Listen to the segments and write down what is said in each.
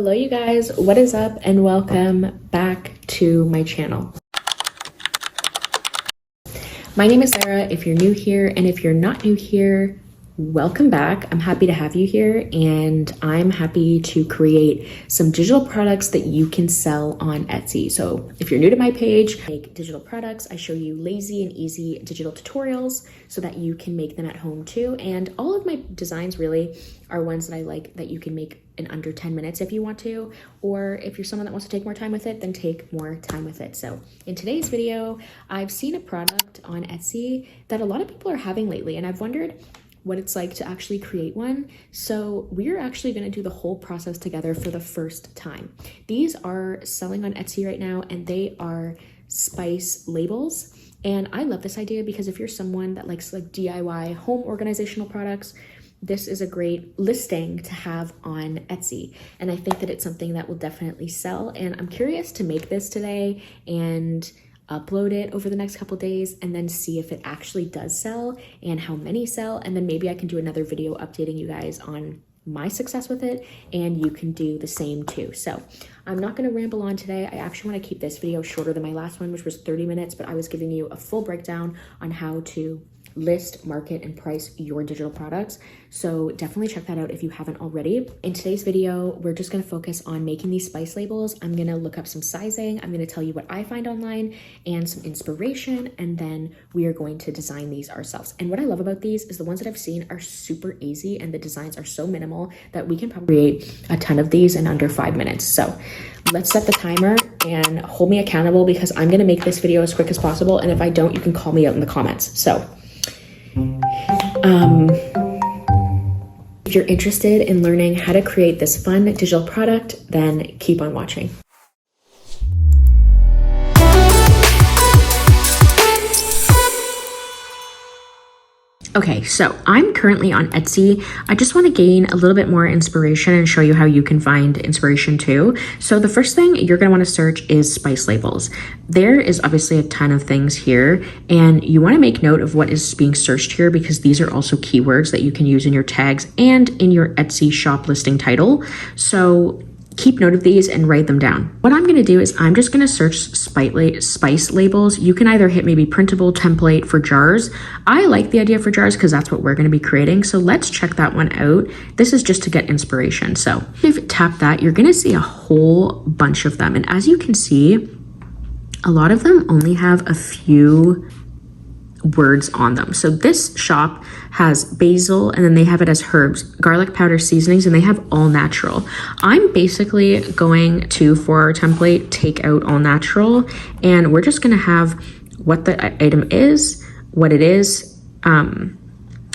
Hello you guys, what is up and welcome back to my channel. My name is Sarah if you're new here, and if you're not new here, welcome back. I'm happy to have you here, and I'm happy to create some digital products that you can sell on Etsy. So if you're new to my page, I make digital products. I show you lazy and easy digital tutorials so that you can make them at home too. And all of my designs really are ones that I like that you can make in under 10 minutes if you want to, or if you're someone that wants to take more time with it, then take more time with it. So in today's video, I've seen a product on Etsy that a lot of people are having lately, and I've wondered what it's like to actually create one. So we're actually going to do the whole process together for the first time. These are selling on Etsy right now, and they are spice labels. And I love this idea because if you're someone that likes like DIY home organizational products, this is a great listing to have on Etsy. And I think that it's something that will definitely sell. And I'm curious to make this today and upload it over the next couple days and then see if it actually does sell and how many sell. And then maybe I can do another video updating you guys on my success with it, and you can do the same too. So I'm not going to ramble on today. I actually want to keep this video shorter than my last one, which was 30 minutes, but I was giving you a full breakdown on how to list, market, and price your digital products. So definitely check that out if you haven't already. In today's video, we're just going to focus on making these spice labels. I'm going to look up some sizing. I'm going to tell you what I find online and some inspiration, and then we are going to design these ourselves. And what I love about these is the ones that I've seen are super easy, and the designs are so minimal that we can probably create a ton of these in under 5 minutes. So let's set the timer and hold me accountable, because I'm going to make this video as quick as possible. And if I don't, you can call me out in the comments. So if you're interested in learning how to create this fun digital product, then keep on watching. Okay, so I'm currently on Etsy. I just want to gain a little bit more inspiration and show you how you can find inspiration too. So the first thing you're going to want to search is spice labels. There is obviously a ton of things here, and you want to make note of what is being searched here, because these are also keywords that you can use in your tags and in your Etsy shop listing title. So keep note of these and write them down. What I'm going to do is I'm just going to search spice labels. You can either hit maybe printable template for jars. I like the idea for jars because that's what we're going to be creating. So let's check that one out. This is just to get inspiration. So if you tap that, you're going to see a whole bunch of them. And as you can see, a lot of them only have a few words on them. So this shop has basil, and then they have it as herbs, garlic powder, seasonings, and they have all natural. I'm basically going to, for our template, take out all natural, and we're just going to have what the item is, what it is. We're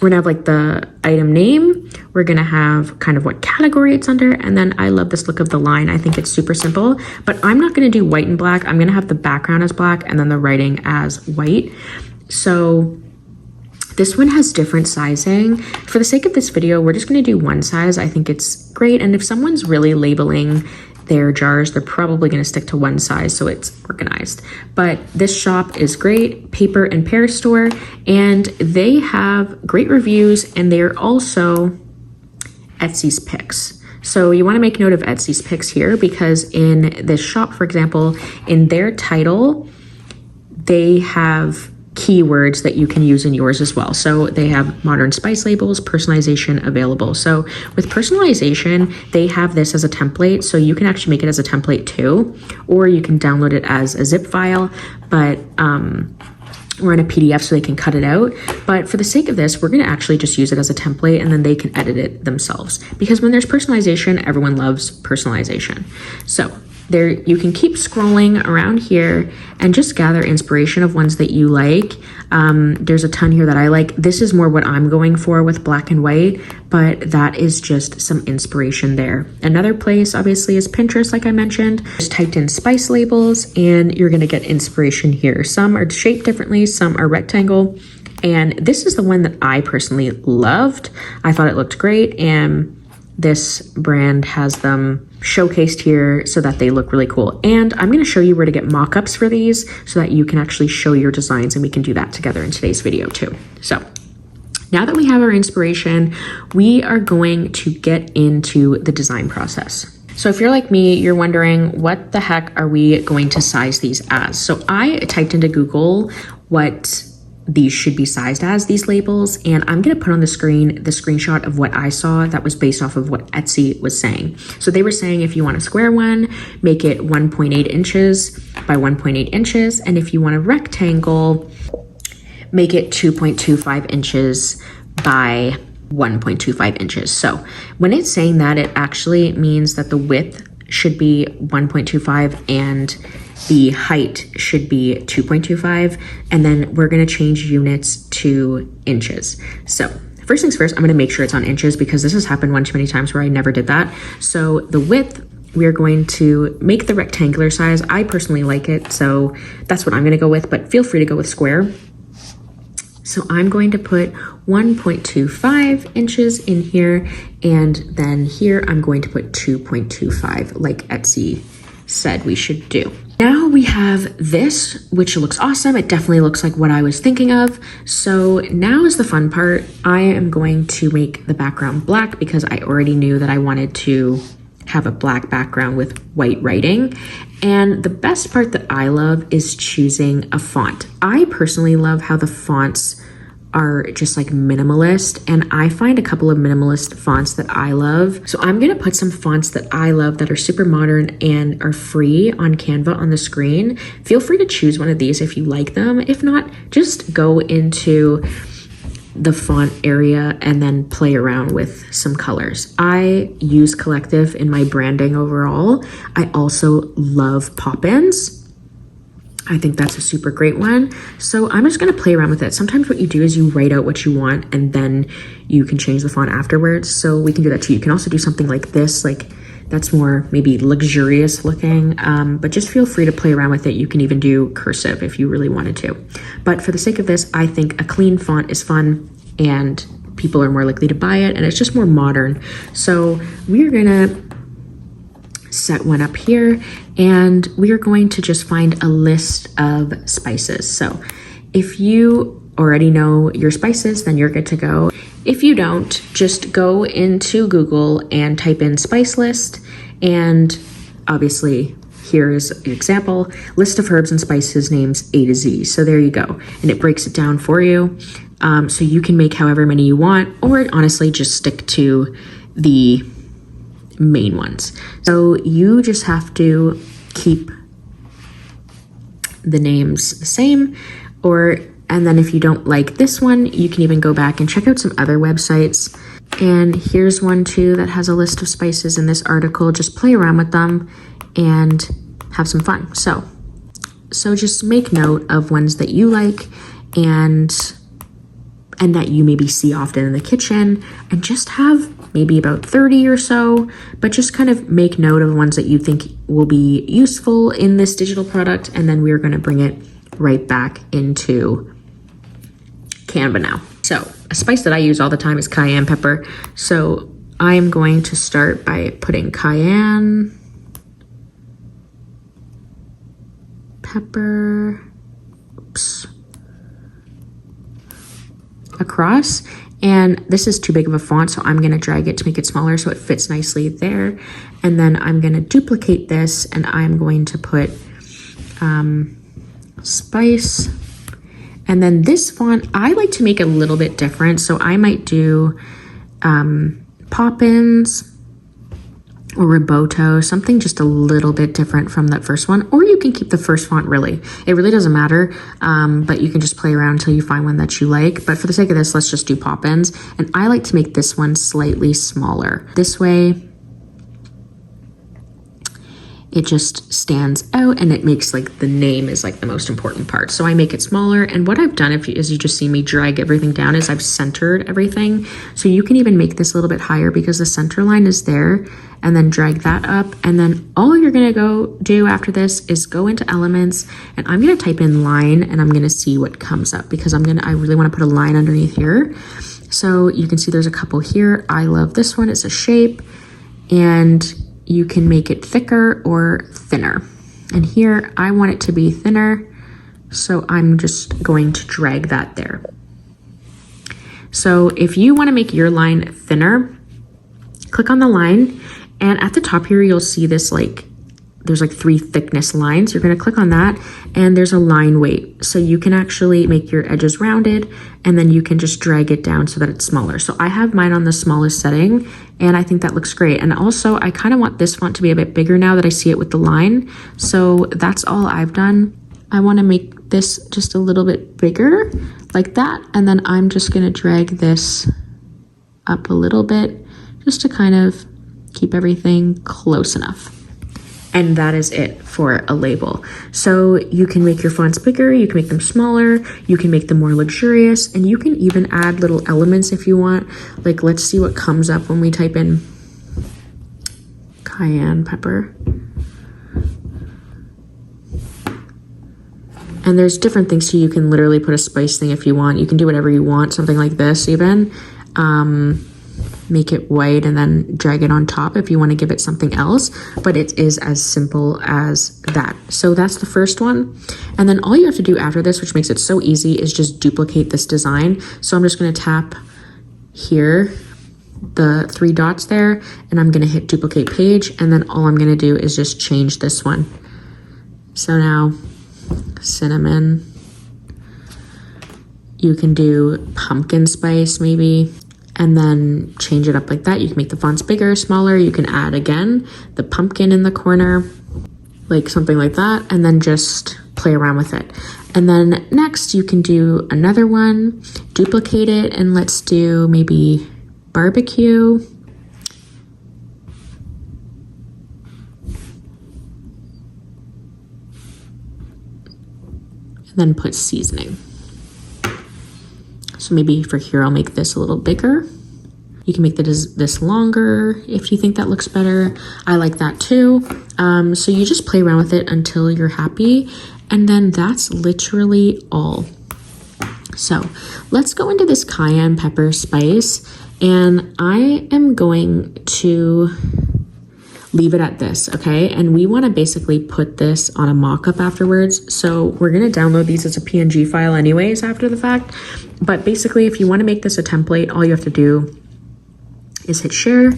gonna have like the item name. We're gonna have kind of what category it's under, and then I love this look of the line. I think it's super simple, but I'm not gonna do white and black. I'm gonna have the background as black and then the writing as white. So this one has different sizing. For the sake of this video, we're just going to do one size. I think it's great. And if someone's really labeling their jars, they're probably going to stick to one size so it's organized. But this shop is great, Paper and Pear Store, and they have great reviews, and they're also Etsy's picks. So you want to make note of Etsy's picks here, because in this shop, for example, in their title, they have keywords that you can use in yours as well. So they have modern spice labels, personalization available. So with personalization, they have this as a template. So you can actually make it as a template too, or you can download it as a zip file, but or in a PDF so they can cut it out. But for the sake of this, we're going to actually just use it as a template, and then they can edit it themselves. Because when there's personalization, everyone loves personalization. So there, you can keep scrolling around here and just gather inspiration of ones that you like. There's a ton here that I like. This is more what I'm going for with black and white, but that is just some inspiration there. Another place obviously is Pinterest, like I mentioned. Just typed in spice labels and you're gonna get inspiration here. Some are shaped differently, some are rectangle. And this is the one that I personally loved. I thought it looked great, and this brand has them showcased here so that they look really cool. And I'm going to show you where to get mock-ups for these so that you can actually show your designs, and we can do that together in today's video too. So now that we have our inspiration, we are going to get into the design process. So if you're like me, you're wondering what the heck are we going to size these as? So I typed into Google what these should be sized as, these labels, and I'm going to put on the screen the screenshot of what I saw that was based off of what Etsy was saying. So they were saying if you want a square one, make it 1.8 inches by 1.8 inches, and if you want a rectangle, make it 2.25 inches by 1.25 inches. So when it's saying that, it actually means that the width should be 1.25 and the height should be 2.25, and then we're going to change units to inches. So first things first, I'm going to make sure it's on inches because this has happened one too many times where I never did that. So the width, we're going to make the rectangular size. I personally like it, so that's what I'm going to go with, but feel free to go with square. So I'm going to put 1.25 inches in here, and then here I'm going to put 2.25 like Etsy said we should do. Now we have this, which looks awesome. It definitely looks like what I was thinking of. So now is the fun part. I am going to make the background black because I already knew that I wanted to have a black background with white writing. And the best part that I love is choosing a font. I personally love how the fonts are just like minimalist, and I find a couple of minimalist fonts that I love. So I'm gonna put some fonts that I love that are super modern and are free on Canva on the screen. Feel free to choose one of these if you like them. If not, just go into the font area and then play around with some colors. I use Collective in my branding overall. I also love Pop-ins. I think that's a super great one. So I'm just gonna play around with it. Sometimes what you do is you write out what you want and then you can change the font afterwards. So we can do that too. You can also do something like this, like that's more maybe luxurious looking, but just feel free to play around with it. You can even do cursive if you really wanted to. But for the sake of this, I think a clean font is fun and people are more likely to buy it, and it's just more modern. So we're gonna set one up here, and we are going to just find a list of spices. So if you already know your spices, then you're good to go. If you don't, just go into Google and type in spice list, and obviously here's an example, list of herbs and spices names A to Z. So there you go, and it breaks it down for you. So you can make however many you want, or honestly just stick to the main ones. So you just have to keep the names the same, and then if you don't like this one, you can even go back and check out some other websites. And here's one too that has a list of spices in this article. Just play around with them and have some fun. So just make note of ones that you like and that you maybe see often in the kitchen, and just have maybe about 30 or so, but just kind of make note of ones that you think will be useful in this digital product, and then we're going to bring it right back into Canva now. So a spice that I use all the time is cayenne pepper. So I am going to start by putting cayenne pepper, across, and this is too big of a font, so I'm going to drag it to make it smaller so it fits nicely there. And then I'm going to duplicate this, and I'm going to put spice. And then this font I like to make a little bit different, so I might do Pop-ins or Roboto, something just a little bit different from that first one. Or you can keep the first font, really. It really doesn't matter, but you can just play around until you find one that you like. But for the sake of this, let's just do Pop-ins. And I like to make this one slightly smaller. This way, it just stands out and it makes like the name is like the most important part. So I make it smaller, and what I've done, as you just see me drag everything down, is I've centered everything. So you can even make this a little bit higher because the center line is there, and then drag that up. And then all you're gonna go do after this is go into elements, and I'm gonna type in line, and I'm gonna see what comes up because I really wanna put a line underneath here. So you can see there's a couple here. I love this one, it's a shape, and you can make it thicker or thinner. And here I want it to be thinner, so I'm just going to drag that there. So if you want to make your line thinner, click on the line And at the top here, you'll see this like, there's like 3 thickness lines. You're gonna click on that and there's a line weight. So you can actually make your edges rounded and then you can just drag it down so that it's smaller. So I have mine on the smallest setting and I think that looks great. And also I kind of want this font to be a bit bigger now that I see it with the line. So that's all I've done. I wanna make this just a little bit bigger like that. And then I'm just gonna drag this up a little bit just to kind of keep everything close enough. And that is it for a label. So you can make your fonts bigger, you can make them smaller, you can make them more luxurious, and you can even add little elements if you want. Like, let's see what comes up when we type in cayenne pepper. And there's different things too. You can literally put a spice thing if you want. You can do whatever you want, something like this even. Make it white and then drag it on top if you want to give it something else, but it is as simple as that. So that's the first one. And then all you have to do after this, which makes it so easy, is just duplicate this design. So I'm just going to tap here, the 3 dots there, and I'm going to hit duplicate page. And then all I'm going to do is just change this one. So now cinnamon, you can do pumpkin spice maybe, and then change it up like that. You can make the fonts bigger, smaller. You can add again the pumpkin in the corner, like something like that, and then just play around with it. And then next you can do another one, duplicate it, and let's do maybe barbecue. And then put seasoning. So maybe for here, I'll make this a little bigger. You can make this longer if you think that looks better. I like that too. So you just play around with it until you're happy. And then that's literally all. So let's go into this cayenne pepper spice. And I am going to leave it at this, okay? And we wanna basically put this on a mockup afterwards. So we're gonna download these as a PNG file anyways after the fact. But basically, if you wanna make this a template, all you have to do is hit share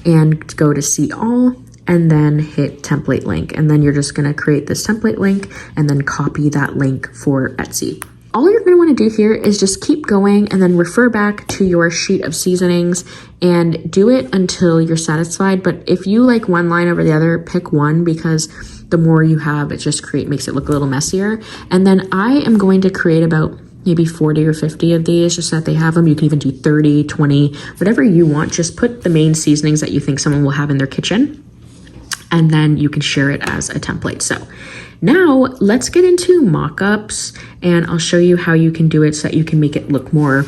and go to see all and then hit template link. And then you're just gonna create this template link and then copy that link for Etsy. All you're going to want to do here is just keep going and then refer back to your sheet of seasonings and do it until you're satisfied. But if you like one line over the other, pick one, because the more you have, it just makes it look a little messier. And then I am going to create about maybe 40 or 50 of these, just so that they have them. You can even do 30, 20, whatever you want. Just put the main seasonings that you think someone will have in their kitchen, and then you can share it as a template. So now let's get into mockups, and I'll show you how you can do it so that you can make it look more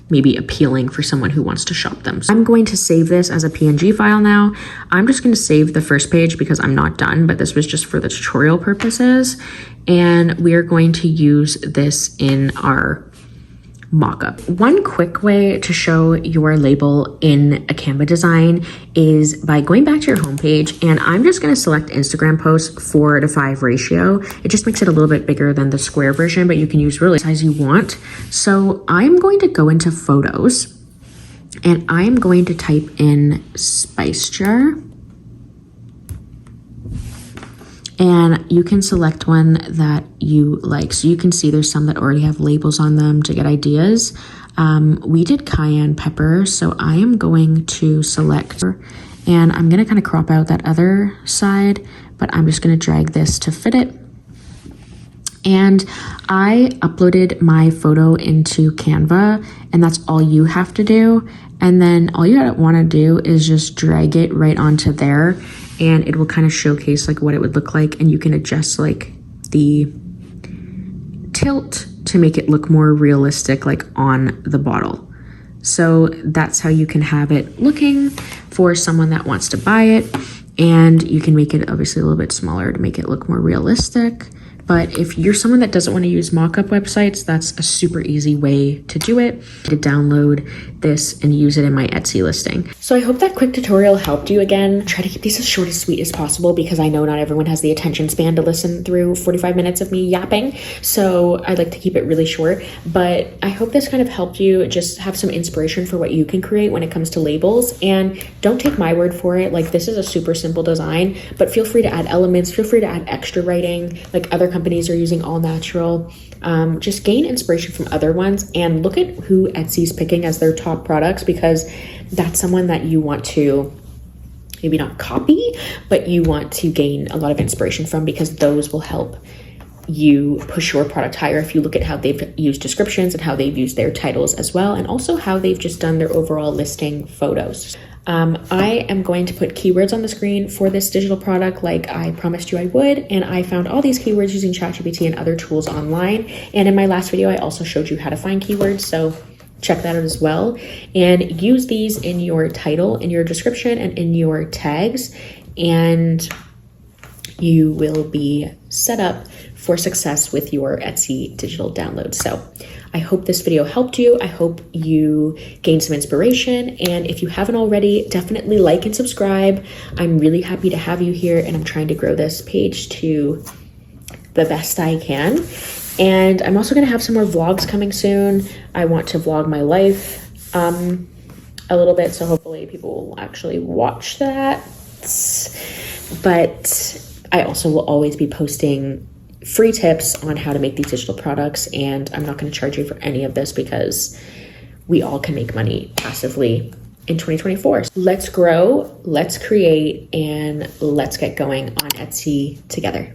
maybe appealing for someone who wants to shop them. So I'm going to save this as a PNG file now. I'm just going to save the first page because I'm not done, but this was just for the tutorial purposes. And we are going to use this in our mockup. One quick way to show your label in a Canva design is by going back to your homepage, and I'm just going to select Instagram posts 4:5 ratio. It just makes it a little bit bigger than the square version, but you can use really the size you want. So I'm going to go into photos and I'm going to type in spice jar. And you can select one that you like. So you can see there's some that already have labels on them to get ideas. We did cayenne pepper, so I am going to select, and I'm gonna kind of crop out that other side, but I'm just gonna drag this to fit it. And I uploaded my photo into Canva, and that's all you have to do. And then all you wanna do is just drag it right onto there, and it will kind of showcase like what it would look like, and you can adjust like the tilt to make it look more realistic, like on the bottle. So that's how you can have it looking for someone that wants to buy it. And you can make it obviously a little bit smaller to make it look more realistic. But if you're someone that doesn't want to use mockup websites, that's a super easy way to do it, to download this and use it in my Etsy listing. So I hope that quick tutorial helped you. Again, try to keep these as short and sweet as possible because I know not everyone has the attention span to listen through 45 minutes of me yapping. So I'd like to keep it really short, but I hope this kind of helped you just have some inspiration for what you can create when it comes to labels. And don't take my word for it. Like, this is a super simple design, but feel free to add elements, feel free to add extra writing, like other companies are using all natural. Just gain inspiration from other ones and look at who Etsy's picking as their top products, because that's someone that you want to maybe not copy, but you want to gain a lot of inspiration from, because those will help you push your product higher if you look at how they've used descriptions and how they've used their titles as well, and also how they've just done their overall listing photos. I am going to put keywords on the screen for this digital product like I promised you I would, and I found all these keywords using ChatGPT and other tools online. And in my last video, I also showed you how to find keywords, so check that out as well. And use these in your title, in your description, and in your tags, and you will be set up for success with your Etsy digital download. So I hope this video helped you. I hope you gained some inspiration. And if you haven't already, definitely like and subscribe. I'm really happy to have you here, and I'm trying to grow this page to the best I can. And I'm also going to have some more vlogs coming soon. I want to vlog my life a little bit, so hopefully people will actually watch that. But I also will always be posting free tips on how to make these digital products, and I'm not going to charge you for any of this because we all can make money passively in 2024. Let's grow, let's create, and let's get going on Etsy together.